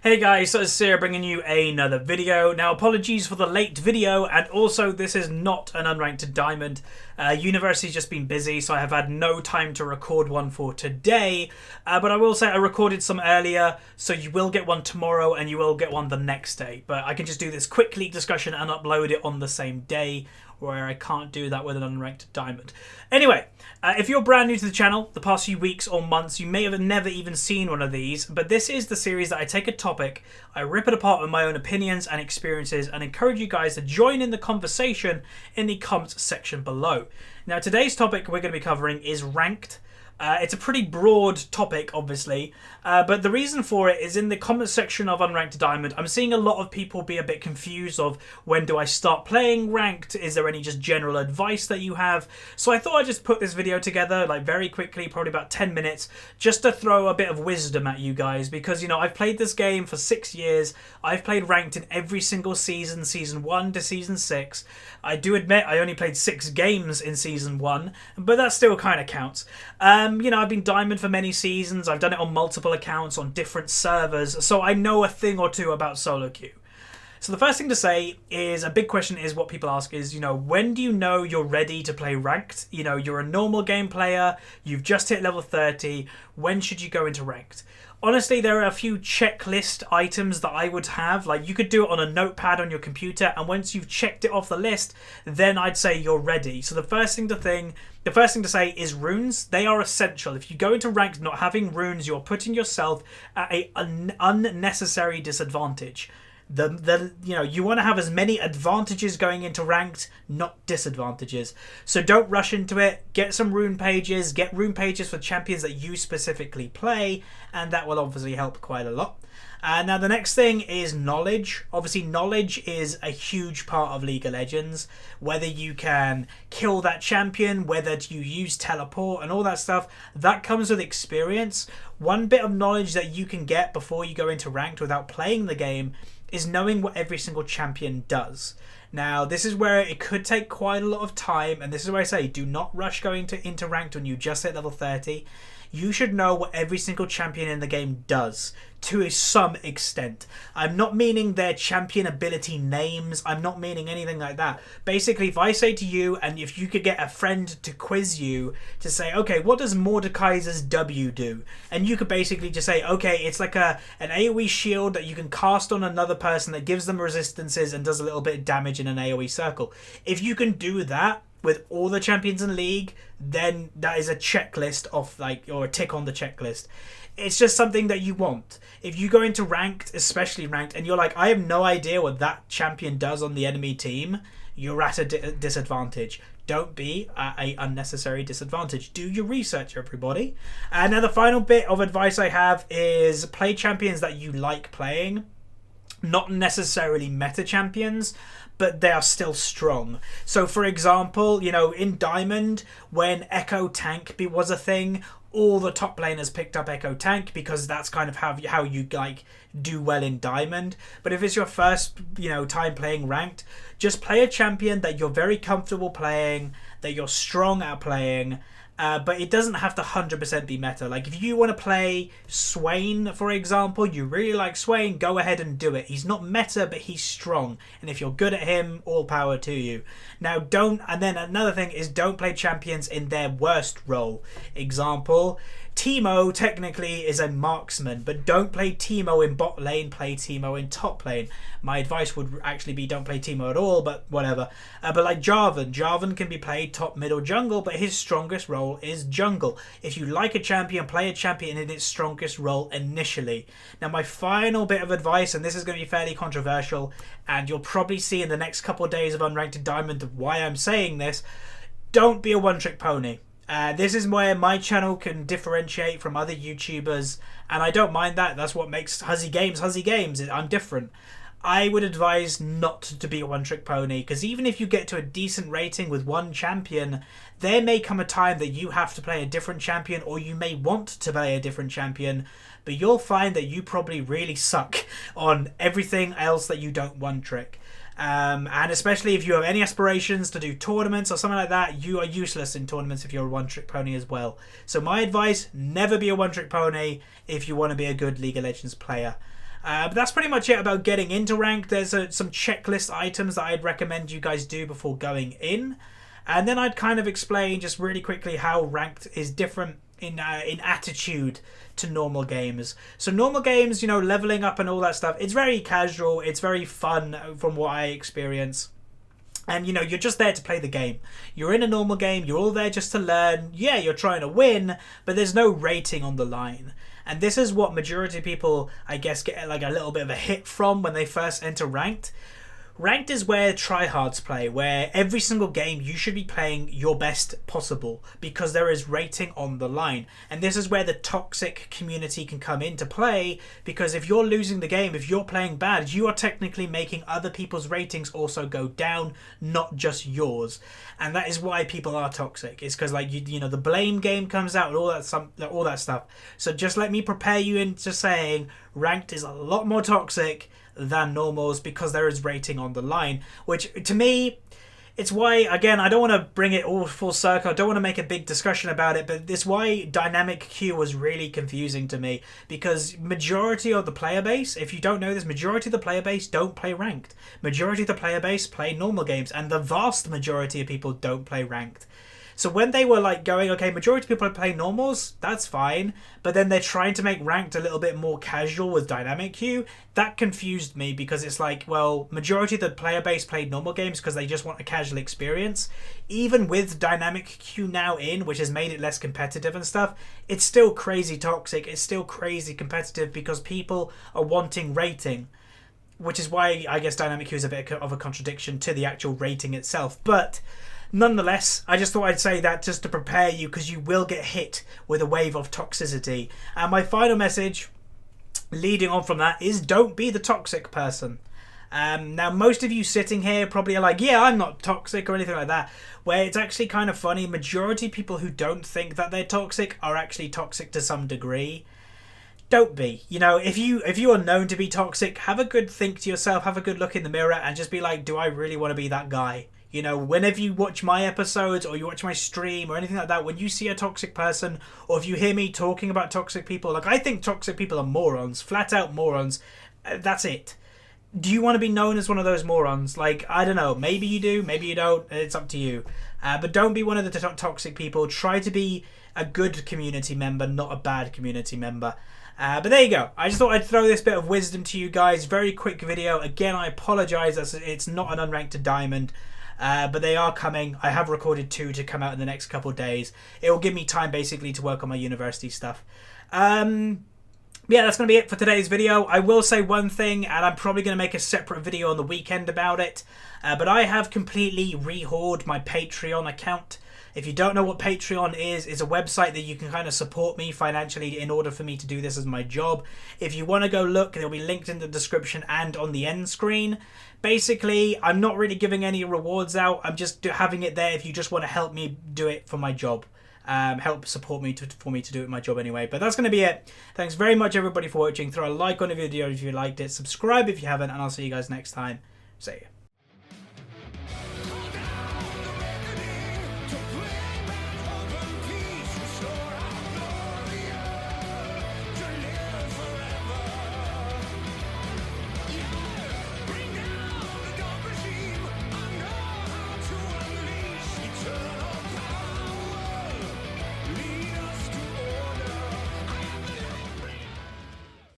Hey guys, so it's Sir bringing you another video. Now apologies for the late video, and also this is not an unranked diamond. University's just been busy, so I have had no time to record one for today. But I will say I recorded some earlier, so you will get one tomorrow and you will get one the next day. But I can just do this quick league discussion and upload it on the same day, where I can't do that with an unranked diamond. Anyway, if you're brand new to the channel, the past few weeks or months, you may have never even seen one of these, but this is the series that I take a topic, I rip it apart with my own opinions and experiences, and encourage you guys to join in the conversation in the comments section below. Now, today's topic we're going to be covering is ranked. It's a pretty broad topic, obviously, but the reason for it is in the comment section of Unranked Diamond, I'm seeing a lot of people be a bit confused of when do I start playing ranked? Is there any just general advice that you have? So I thought I'd just put this video together, like very quickly, probably about 10 minutes, just to throw a bit of wisdom at you guys, because, you know, I've played this game for 6 years. I've played ranked in every single season, season 1 to season 6. I do admit I only played 6 games in season 1, but that still kind of counts. You know, I've been diamond for many seasons. I've done it on multiple accounts on different servers, so I know a thing or two about solo queue. So the first thing to say is, a big question is what people ask is, you know, when do you know you're ready to play ranked? You know, you're a normal game player, you've just hit level 30, when should you go into ranked? Honestly, there are a few checklist items that I would have. Like, you could do it on a notepad on your computer, and once you've checked it off the list, then I'd say you're ready. So the first thing to say is runes. They are essential. If you go into ranked not having runes, you're putting yourself at an unnecessary disadvantage. You want to have as many advantages going into ranked, not disadvantages. So don't rush into it. Get some rune pages. Get rune pages for champions that you specifically play, and that will obviously help quite a lot. Now the next thing is knowledge. Obviously knowledge is a huge part of League of Legends. Whether you can kill that champion, whether you use teleport and all that stuff, that comes with experience. One bit of knowledge that you can get before you go into ranked without playing the game is knowing what every single champion does. Now, this is where it could take quite a lot of time, and this is where I say do not rush going into ranked when you just hit level 30. You should know what every single champion in the game does, to some extent. I'm not meaning their champion ability names, I'm not meaning anything like that. Basically, if I say to you, and if you could get a friend to quiz you, to say, okay, what does Mordekaiser's W do? And you could basically just say, okay, it's like an AoE shield that you can cast on another person that gives them resistances and does a little bit of damage in an AoE circle. If you can do that with all the champions in League, then that is a checklist of, like, or a tick on the checklist. It's just something that you want. If you go into ranked, especially ranked, and you're like, I have no idea what that champion does on the enemy team, you're at a disadvantage. Don't be at an unnecessary disadvantage. Do your research, everybody. And now the final bit of advice I have is play champions that you like playing. Not necessarily meta champions, but they are still strong. So for example, you know, in Diamond, when Echo Tank was a thing, all the top laners picked up Echo Tank because that's kind of how you like do well in Diamond. But if it's your first, you know, time playing ranked, just play a champion that you're very comfortable playing, that you're strong at playing. But it doesn't have to 100% be meta. Like, if you want to play Swain, for example, you really like Swain, go ahead and do it. He's not meta, but he's strong. And if you're good at him, all power to you. Now, and then another thing is don't play champions in their worst role. Example, Teemo technically is a marksman, but don't play Teemo in bot lane, play Teemo in top lane. My advice would actually be don't play Teemo at all, but whatever. But like Jarvan can be played top, middle, jungle, but his strongest role is jungle. If you like a champion, play a champion in its strongest role initially. Now my final bit of advice, and this is going to be fairly controversial, and you'll probably see in the next couple of days of Unranked Diamond why I'm saying this, don't be a one-trick pony. This is where my channel can differentiate from other YouTubers, and I don't mind that. That's what makes Huzzy Games. I'm different. I would advise not to be a one-trick pony, because even if you get to a decent rating with one champion, there may come a time that you have to play a different champion, or you may want to play a different champion, but you'll find that you probably really suck on everything else that you don't one-trick. And especially if you have any aspirations to do tournaments or something like that, you are useless in tournaments if you're a one-trick pony as well. So my advice, never be a one-trick pony if you want to be a good League of Legends player. But that's pretty much it about getting into ranked. There's some checklist items that I'd recommend you guys do before going in. And then I'd kind of explain just really quickly how ranked is different in attitude to normal games. So normal games, you know, leveling up and all that stuff, it's very casual, it's very fun from what I experience. And, you know, you're just there to play the game. You're in a normal game, you're all there just to learn. Yeah, you're trying to win, but there's no rating on the line. And this is what majority of people, I guess, get like a little bit of a hit from when they first enter ranked. Ranked is where tryhards play, where every single game you should be playing your best possible because there is rating on the line. And this is where the toxic community can come into play, because if you're losing the game, if you're playing bad, you are technically making other people's ratings also go down, not just yours. And that is why people are toxic. It's because, like, you know, the blame game comes out and all that stuff. So just let me prepare you into saying ranked is a lot more toxic than normals because there is rating on the line, which to me, it's why, again, I don't want to bring it all full circle, I don't want to make a big discussion about it, but it's why dynamic queue was really confusing to me, because majority of the player base, if you don't know this, majority of the player base don't play ranked. Majority of the player base play normal games, and the vast majority of people don't play ranked. So when they were like going, okay, majority of people are playing normals, that's fine, but then they're trying to make ranked a little bit more casual with dynamic queue, that confused me, because it's like, well, majority of the player base played normal games because they just want a casual experience. Even with dynamic queue now in, which has made it less competitive and stuff, it's still crazy toxic, it's still crazy competitive because people are wanting rating. Which is why I guess dynamic queue is a bit of a contradiction to the actual rating itself. But nonetheless, I just thought I'd say that just to prepare you, because you will get hit with a wave of toxicity. And my final message, leading on from that, is don't be the toxic person. Now, most of you sitting here probably are like, yeah, I'm not toxic or anything like that. Where it's actually kind of funny, majority of people who don't think that they're toxic are actually toxic to some degree. Don't be. You know, if you are known to be toxic, have a good think to yourself, have a good look in the mirror, and just be like, do I really want to be that guy? You know, whenever you watch my episodes or you watch my stream or anything like that, when you see a toxic person, or if you hear me talking about toxic people, like, I think toxic people are morons, flat out morons. That's it. Do you want to be known as one of those morons? Like, I don't know, maybe you do, maybe you don't, it's up to you. But don't be one of the toxic people. Try to be a good community member, not a bad community member. But there you go. I just thought I'd throw this bit of wisdom to you guys. Very quick video. Again, I apologise that it's not an unranked to diamond. But they are coming. I have recorded 2 to come out in the next couple of days. It will give me time basically to work on my university stuff. Yeah, that's going to be it for today's video. I will say one thing, and I'm probably going to make a separate video on the weekend about it. But I have completely rehauled my Patreon account. If you don't know what Patreon is, it's a website that you can kind of support me financially in order for me to do this as my job. If you want to go look, it'll be linked in the description and on the end screen. Basically, I'm not really giving any rewards out. I'm just having it there if you just want to help me do it for my job. Help support me for me to do it my job anyway. But that's going to be it. Thanks very much everybody for watching. Throw a like on the video if you liked it. Subscribe if you haven't, and I'll see you guys next time. See ya.